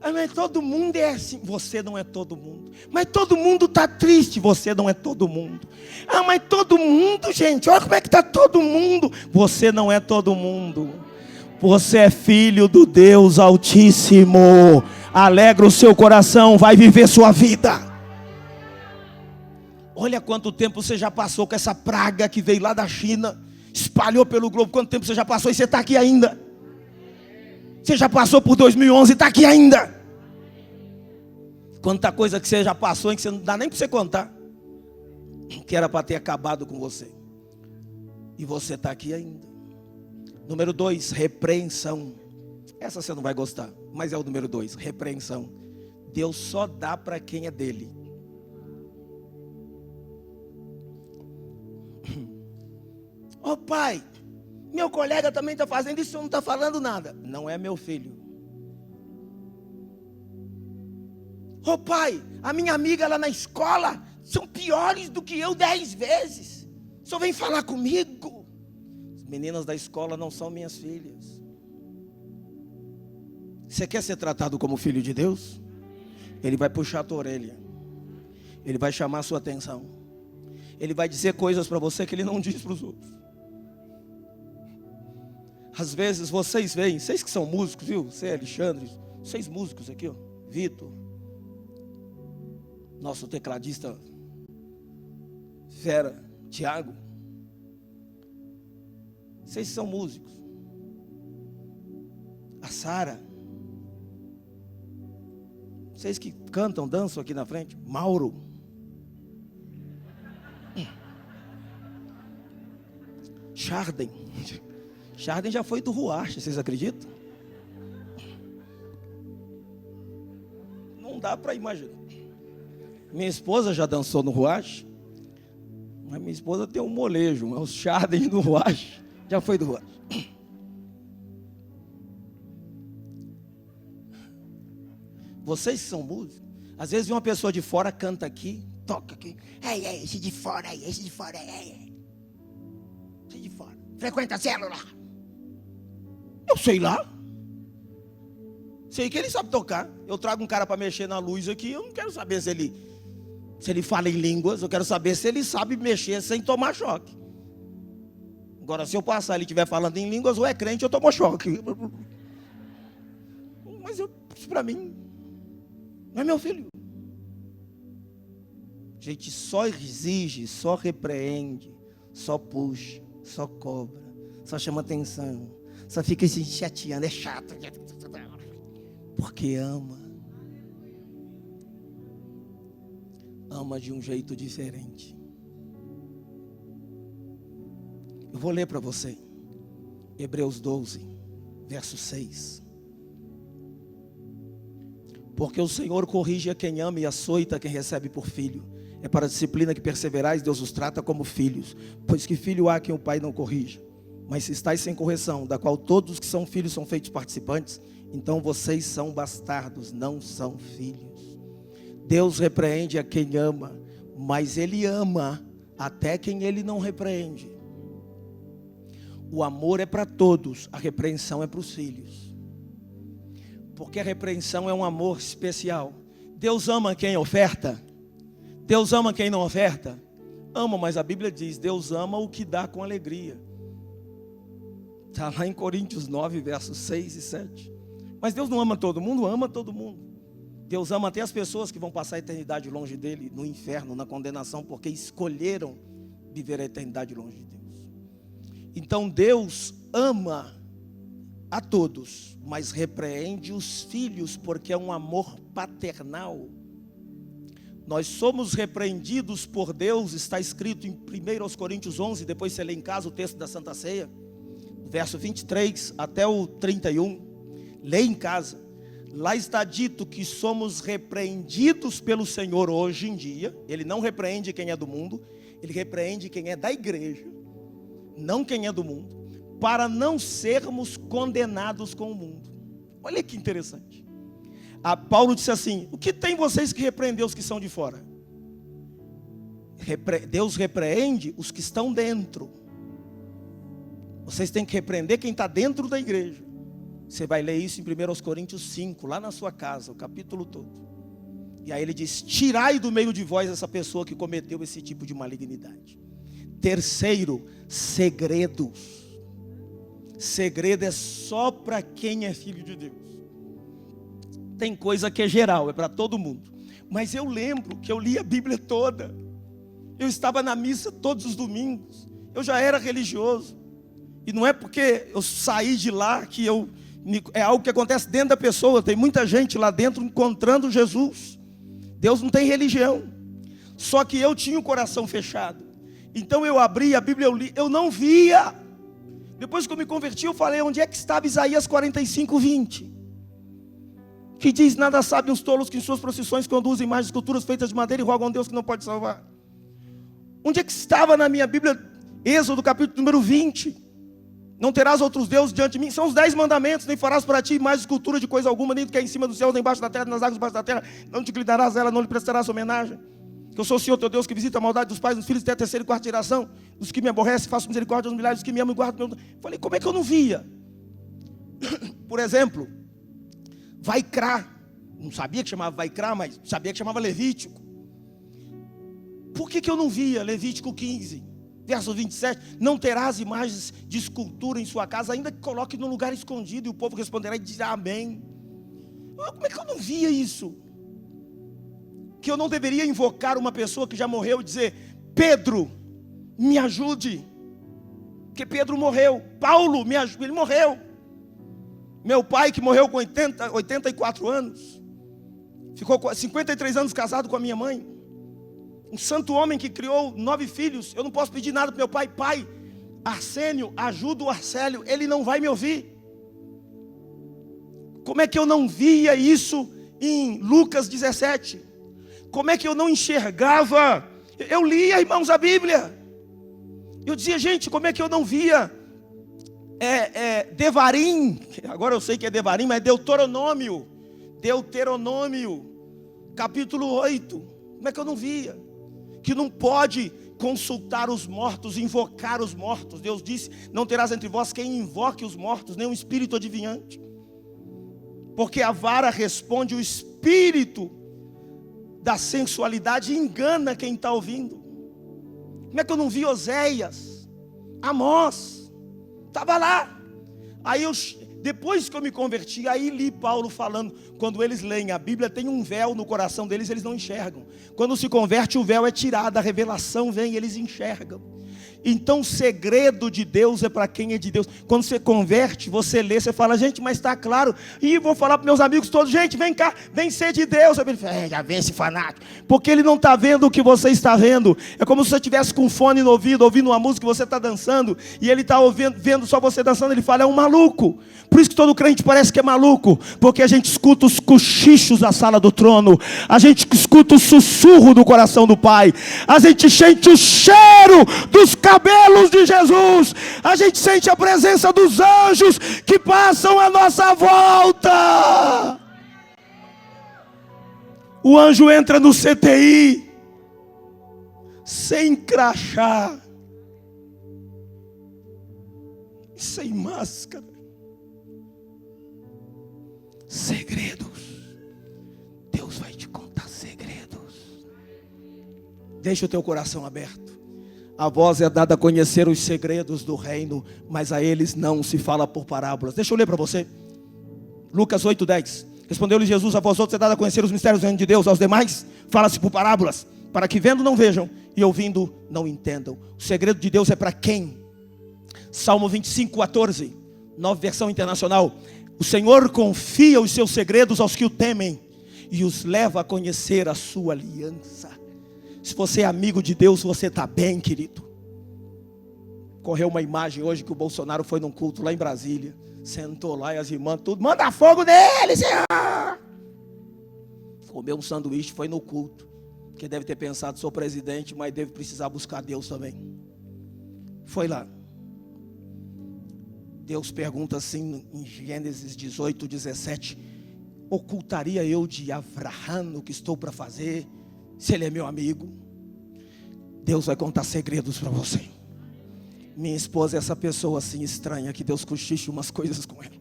Mas todo mundo é assim. Você não é todo mundo. Mas todo mundo está triste. Você não é todo mundo. Mas todo mundo, gente, olha como é que está todo mundo. Você não é todo mundo. Você é filho do Deus Altíssimo. Alegra o seu coração, vai viver sua vida. Olha quanto tempo você já passou com essa praga que veio lá da China, espalhou pelo globo. Quanto tempo você já passou e você está aqui ainda? Você já passou por 2011 e está aqui ainda. Quanta coisa que você já passou, em que você não dá nem para você contar, que era para ter acabado com você. E você está aqui ainda. Número 2, repreensão. Essa você não vai gostar, mas é o número 2, repreensão. Deus só dá para quem é dele. Ô pai, meu colega também está fazendo isso, não está falando nada. Não é meu filho. Ô pai, a minha amiga lá na escola são piores do que eu 10 vezes. Só vem falar comigo. As meninas da escola não são minhas filhas. Você quer ser tratado como filho de Deus? Ele vai puxar a tua orelha. Ele vai chamar a sua atenção. Ele vai dizer coisas para você que ele não diz para os outros. Às vezes vocês veem, vocês que são músicos, viu? Você, Alexandre, 6 músicos aqui, ó. Vitor, nosso tecladista, Vera, Tiago. Vocês são músicos. A Sara. Vocês que cantam, dançam aqui na frente. Mauro. Charden. Charden já foi do Ruache, vocês acreditam? Não dá para imaginar. Minha esposa já dançou no Ruache, mas minha esposa tem um molejo, mas o Charden do Ruache já foi do Ruache. Vocês são músicos, às vezes uma pessoa de fora canta aqui, toca aqui. Esse de fora aí, esse de fora aí. Esse de fora. Frequenta a célula. Eu sei lá. Sei que ele sabe tocar. Eu trago um cara para mexer na luz aqui. Eu não quero saber se ele fala em línguas. Eu quero saber se ele sabe mexer sem tomar choque. Agora, se eu passar e ele estiver falando em línguas, ou é crente ou tomou choque. Mas isso para mim não é meu filho. A gente só exige, só repreende, só puxa, só cobra, só chama atenção. Só fica se chateando, é chato. Porque ama. Ama de um jeito diferente. Eu vou ler para você. Hebreus 12, verso 6. Porque o Senhor corrige a quem ama e açoita a quem recebe por filho. É para a disciplina que perseverais, Deus os trata como filhos. Pois que filho há quem o pai não corrija? Mas se estáis sem correção, da qual todos os que são filhos são feitos participantes, então vocês são bastardos, não são filhos. Deus repreende a quem ama, mas Ele ama até quem Ele não repreende. O amor é para todos, a repreensão é para os filhos. Porque a repreensão é um amor especial. Deus ama quem oferta? Deus ama quem não oferta? Ama, mas a Bíblia diz, Deus ama o que dá com alegria. Está lá em Coríntios 9, versos 6 e 7. Mas Deus não ama todo mundo? Ama todo mundo. Deus ama até as pessoas que vão passar a eternidade longe dele, no inferno, na condenação, porque escolheram viver a eternidade longe de Deus. Então Deus ama a todos, mas repreende os filhos, porque é um amor paternal. Nós somos repreendidos por Deus, está escrito em 1 Coríntios 11, depois você lê em casa o texto da Santa Ceia, verso 23 até o 31, lê em casa. Lá está dito que somos repreendidos pelo Senhor hoje em dia. Ele não repreende quem é do mundo, Ele repreende quem é da igreja, não quem é do mundo, para não sermos condenados com o mundo. Olha que interessante. Paulo disse assim: o que tem vocês que repreender os que são de fora? Deus repreende os que estão dentro. Vocês têm que repreender quem está dentro da igreja. Você vai ler isso em 1 Coríntios 5, lá na sua casa, o capítulo todo. E aí ele diz: tirai do meio de vós essa pessoa que cometeu esse tipo de malignidade. Terceiro, segredos. Segredo é só para quem é filho de Deus. Tem coisa que é geral, é para todo mundo. Mas eu lembro que eu li a Bíblia toda. Eu estava na missa todos os domingos. Eu já era religioso. E não é porque eu saí de lá que é algo que acontece dentro da pessoa. Tem muita gente lá dentro encontrando Jesus. Deus não tem religião. Só que eu tinha o coração fechado. Então eu abri a Bíblia, eu li, eu não via. Depois que eu me converti, eu falei: onde é que estava Isaías 45, 20? Que diz: nada sabem os tolos que em suas procissões conduzem imagens de esculturas feitas de madeira e rogam a Deus que não pode salvar. Onde é que estava na minha Bíblia? Êxodo capítulo número 20. Não terás outros deuses diante de mim. São os 10 mandamentos. Nem farás para ti mais escultura de coisa alguma, nem do que é em cima do céu, nem embaixo da terra, nas águas debaixo da terra. Não te inclinarás a ela, não lhe prestarás homenagem. Que eu sou o Senhor teu Deus, que visita a maldade dos pais, dos filhos até a terceira e quarta geração, dos que me aborrecem, faço misericórdia aos milhares, dos que me amam e guardam. Falei: como é que eu não via? Por exemplo, Vaikra. Não sabia que chamava Vaikra, mas sabia que chamava Levítico. Por que eu não via Levítico 15, verso 27? Não terás imagens de escultura em sua casa, ainda que coloque num lugar escondido, e o povo responderá e dirá amém. Como é que eu não via isso? Que eu não deveria invocar uma pessoa que já morreu e dizer: Pedro, me ajude. Porque Pedro morreu. Paulo, me ajude. Ele morreu. Meu pai, que morreu com 84 anos, ficou com 53 anos casado com a minha mãe. Um santo homem que criou 9 filhos. Eu não posso pedir nada para meu pai: pai, Arsênio, ajuda o Arcélio. Ele não vai me ouvir. Como é que eu não via isso em Lucas 17? Como é que eu não enxergava? Eu lia, irmãos, a Bíblia. Eu dizia: gente, como é que eu não via Devarim? Agora eu sei que é Devarim, mas é Deuteronômio. Deuteronômio, capítulo 8. Como é que eu não via? Que não pode consultar os mortos, invocar os mortos. Deus disse: não terás entre vós quem invoque os mortos, nem um espírito adivinhante. Porque a vara responde o espírito da sensualidade e engana quem está ouvindo. Como é que eu não vi Oséias, Amós? Estava lá. Aí depois que eu me converti, aí li Paulo falando: quando eles leem a Bíblia, tem um véu no coração deles, eles não enxergam. Quando se converte, o véu é tirado, a revelação vem, eles enxergam. Então o segredo de Deus é para quem é de Deus. Quando você converte, você lê, você fala: gente, mas está claro. E vou falar para meus amigos todos: gente, vem cá, vem ser de Deus. Ele fala: já vem esse fanático. Porque ele não está vendo o que você está vendo. É como se você estivesse com fone no ouvido, ouvindo uma música que você está dançando, e ele está vendo só você dançando. Ele fala: é um maluco. Por isso que todo crente parece que é maluco, porque a gente escuta os cochichos da sala do trono, a gente escuta o sussurro do coração do Pai, a gente sente o cheiro dos cabelos de Jesus. A gente sente a presença dos anjos que passam à nossa volta. O anjo entra no CTI sem crachá, sem máscara. Segredos. Deus vai te contar segredos. Deixa o teu coração aberto. A voz é dada a conhecer os segredos do reino, mas a eles não se fala por parábolas. Deixa eu ler para você. Lucas 8:10. Respondeu-lhe Jesus: a vós outros é dado a conhecer os mistérios do reino de Deus, aos demais fala-se por parábolas, para que vendo não vejam e ouvindo não entendam. O segredo de Deus é para quem? Salmo 25:14, nova versão internacional. O Senhor confia os seus segredos aos que o temem e os leva a conhecer a sua aliança. Se você é amigo de Deus, você está bem, querido. Correu uma imagem hoje que o Bolsonaro foi num culto lá em Brasília, sentou lá e as irmãs tudo, manda fogo nele, Senhor. Comeu um sanduíche, foi no culto, porque deve ter pensado, sou presidente, mas deve precisar buscar Deus também. Foi lá. Deus pergunta assim em Gênesis 18:17: ocultaria eu de Abraão o que estou para fazer, se ele é meu amigo? Deus vai contar segredos para você. Minha esposa é essa pessoa assim estranha, que Deus cochicha umas coisas com ela.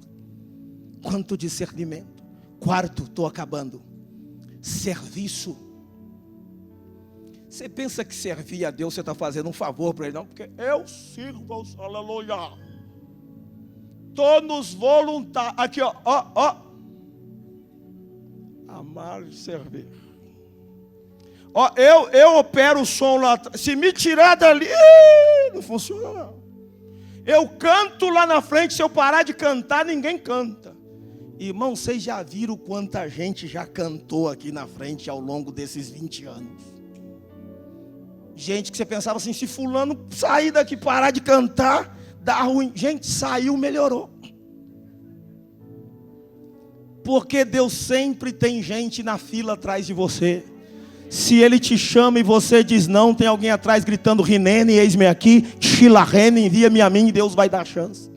Quanto discernimento. Quarto, estou acabando. Serviço. Você pensa que servir a Deus, você está fazendo um favor para Ele? Não, porque eu sirvo aos, aleluia. Estou nos voluntários. Aqui, ó. Amar e servir. Ó, eu opero o som lá atrás. Se me tirar dali, não funciona não. Eu canto lá na frente. Se eu parar de cantar, ninguém canta. Irmão, vocês já viram quanta gente já cantou aqui na frente ao longo desses 20 anos? Gente que você pensava assim, se fulano sair daqui, parar de cantar, dá ruim. Gente, saiu, melhorou. Porque Deus sempre tem gente na fila atrás de você. Se Ele te chama e você diz não, tem alguém atrás gritando Rinene, eis-me aqui, Shilarene, envia-me a mim, e Deus vai dar chance.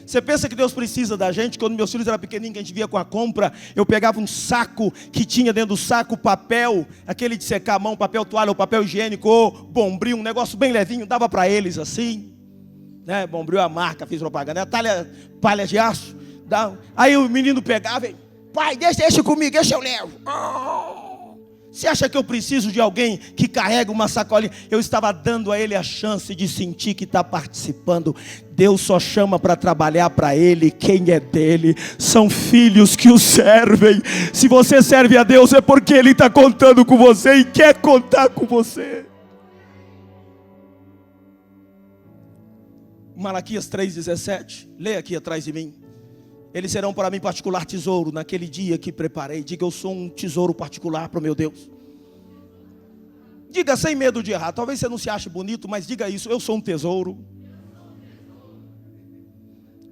Você pensa que Deus precisa da gente? Quando meus filhos eram pequenininhos, que a gente via com a compra, eu pegava um saco que tinha dentro do saco papel, aquele de secar a mão, papel toalha ou papel higiênico, ou bombril, um negócio bem levinho, dava para eles assim, né? Bombril é a marca, fiz propaganda, palha de aço. Aí o menino pegava e, pai, deixa comigo, deixa eu levo. Você acha que eu preciso de alguém que carrega uma sacolinha? Eu estava dando a ele a chance de sentir que está participando. Deus só chama para trabalhar para Ele quem é dele. São filhos que o servem. Se você serve a Deus é porque Ele está contando com você e quer contar com você. Malaquias 3,17. Leia aqui atrás de mim. Eles serão para mim particular tesouro naquele dia que preparei. Diga, eu sou um tesouro particular para o meu Deus. Diga sem medo de errar. Talvez você não se ache bonito, mas diga isso, eu sou um tesouro.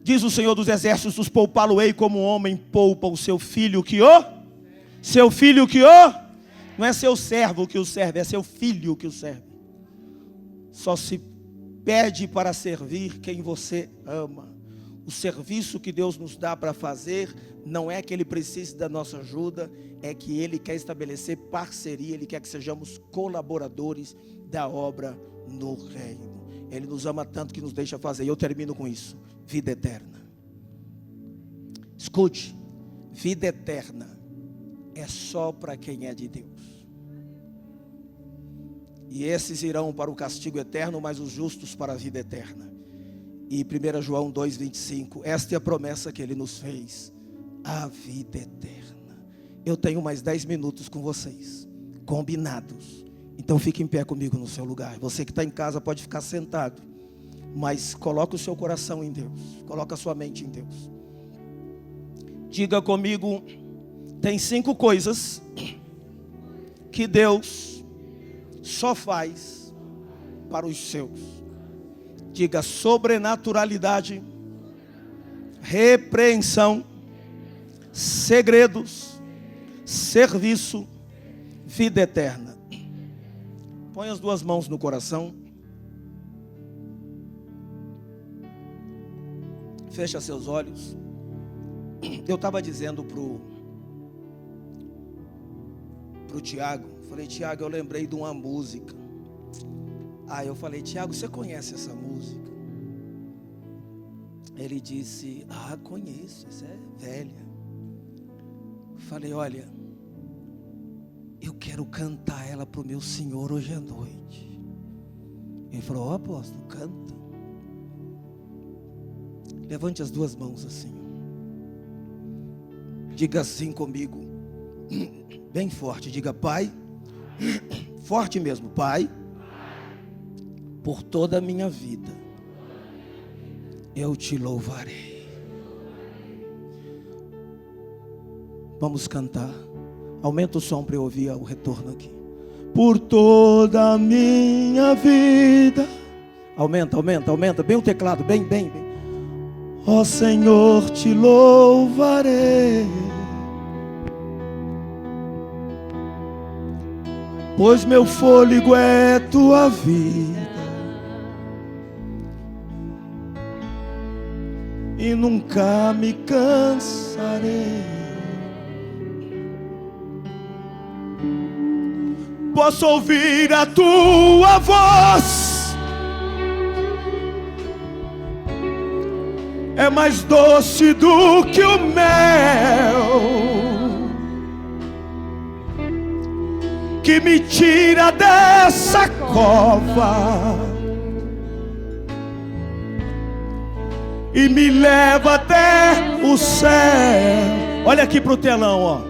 Diz o Senhor dos Exércitos, poupá-lo-ei como um homem poupa o seu filho que o... Seu filho que o... Não é seu servo que o serve, é seu filho que o serve. Só se pede para servir quem você ama. O serviço que Deus nos dá para fazer não é que Ele precise da nossa ajuda, é que Ele quer estabelecer parceria, Ele quer que sejamos colaboradores da obra no reino. Ele nos ama tanto que nos deixa fazer. E eu termino com isso. Vida eterna. Escute, vida eterna é só para quem é de Deus. E esses irão para o castigo eterno, mas os justos para a vida eterna. E 1 João 2,25, esta é a promessa que Ele nos fez, a vida eterna. Eu tenho mais 10 minutos com vocês, combinados. Então fique em pé comigo no seu lugar. Você que está em casa pode ficar sentado, mas coloque o seu coração em Deus, coloque a sua mente em Deus. Diga comigo, tem 5 coisas que Deus só faz para os seus. Diga, sobrenaturalidade, repreensão, segredos, serviço, vida eterna. Põe as 2 mãos no coração. Fecha seus olhos. Eu estava dizendo pro Tiago, falei, Tiago, eu lembrei de uma música. Aí eu falei, Tiago, você conhece essa música? Ele disse, conheço, essa é velha. Falei, olha, eu quero cantar ela para o meu Senhor hoje à noite. Ele falou, apóstolo, canta. Levante as duas mãos assim. Diga assim comigo, bem forte, diga, Pai, forte mesmo, Pai, por toda a minha vida, eu te louvarei. Vamos cantar. Aumenta o som para eu ouvir o retorno aqui. Por toda a minha vida. Aumenta, bem o teclado, bem. Ó Senhor, te louvarei, pois meu fôlego é tua vida, e nunca me cansarei. Posso ouvir a tua voz, é mais doce do que o mel, que me tira dessa cova e me leva até o céu. Olha aqui pro telão, ó.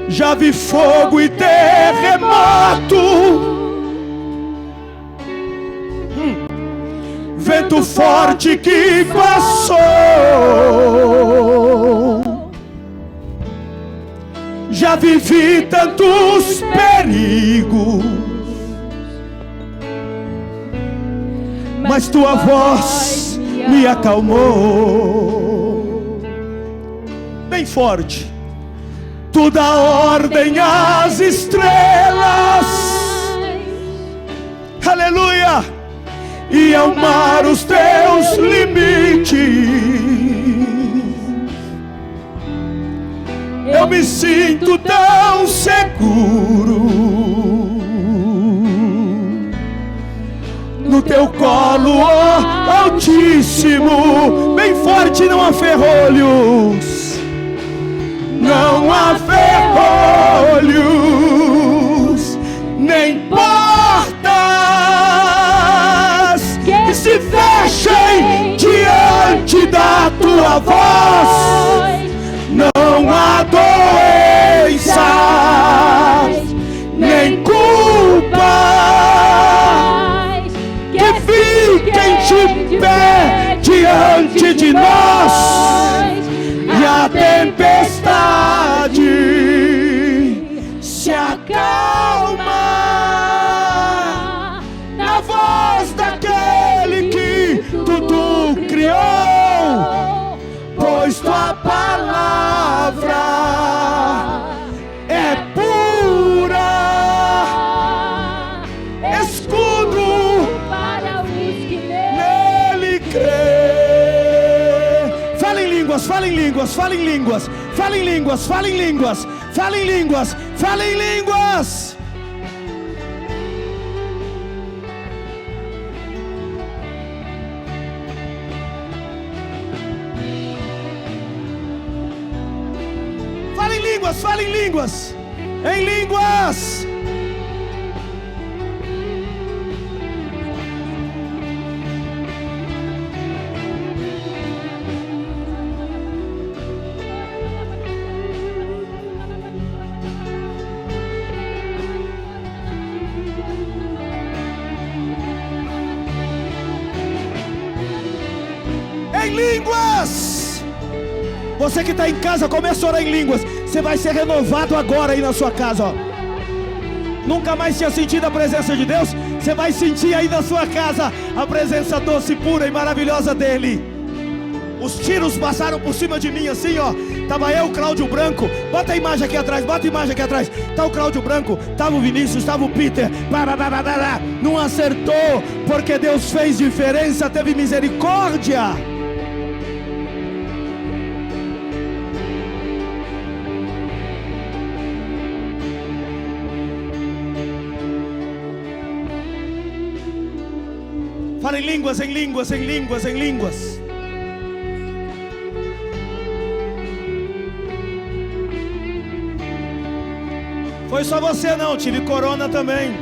Já vi fogo e terremoto, vento forte que passou. Já vivi tantos perigos, mas tua voz me acalmou. Bem forte. Tu dá ordem às estrelas, aleluia, e ao mar os teus limites. Eu me sinto tão seguro no teu colo, ó Altíssimo. Bem forte, não há ferrolhos, não há ferrolhos, nem portas que se fechem diante da tua voz. Não há doenças, nem culpas que fiquem de pé diante de nós. E a tempestade se acalma na voz daquele que tudo criou, pois tua palavra é pura, escudo para os que nele crêem. Fala em línguas, fala em línguas, fala em línguas, fala em línguas, fala em línguas, fala em línguas, fala em línguas. Fala em línguas, fala em línguas, em línguas. Em línguas. Você que está em casa, começa a orar em línguas. Você vai ser renovado agora aí na sua casa, ó. Nunca mais tinha sentido a presença de Deus. Você vai sentir aí na sua casa a presença doce, pura e maravilhosa dele. Os tiros passaram por cima de mim assim, ó. Tava eu, Cláudio Branco. Bota a imagem aqui atrás, bota a imagem aqui atrás. Tá o Cláudio Branco, tava o Vinícius, tava o Peter. Não acertou, porque Deus fez diferença, teve misericórdia. Fala em línguas, em línguas, em línguas, em línguas. Foi só você não, tive corona também.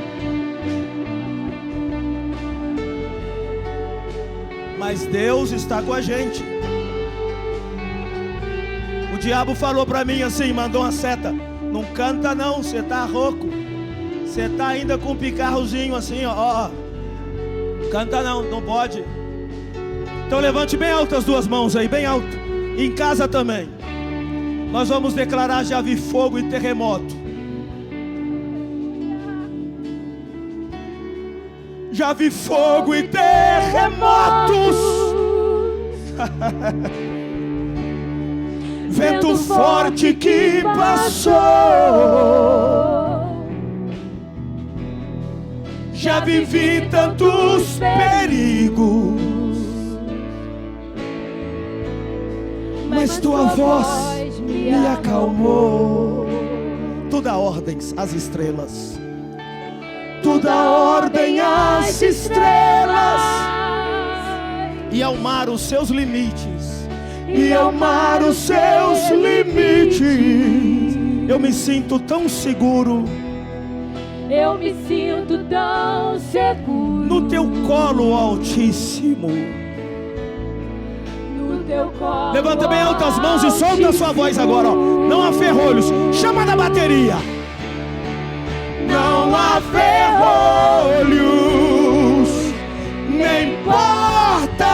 Mas Deus está com a gente. O diabo falou para mim assim, mandou uma seta: não canta não, você tá rouco. Você tá ainda com um picarrozinho assim, ó. Canta não, não pode. Então levante bem alto as duas mãos aí, bem alto. Em casa também. Nós vamos declarar: já vi fogo e terremoto. Já vi fogo e terremotos. Vento forte que passou. Já vivi tantos perigos, mas tua voz me acalmou. Tu dá ordens às estrelas, tu dá ordem às estrelas, e ao mar os seus limites, e ao mar os seus limites. Eu me sinto tão seguro, eu me sinto tão seguro no teu colo, Altíssimo. No teu colo. Levanta bem alto as mãos e solta a sua voz agora, ó. Não há ferrolhos. Chama na bateria. Não há ferrolhos, nem portas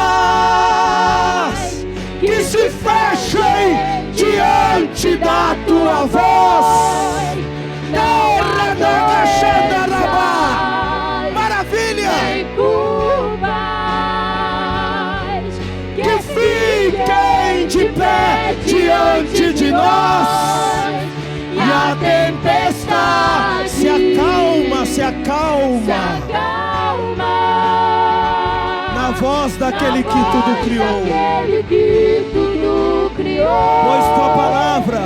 que se fechem diante da tua voz. Maravilha! Que fiquem de pé diante de nós, e a tempestade se acalma, se acalma, na voz daquele que tudo criou. Pois tua palavra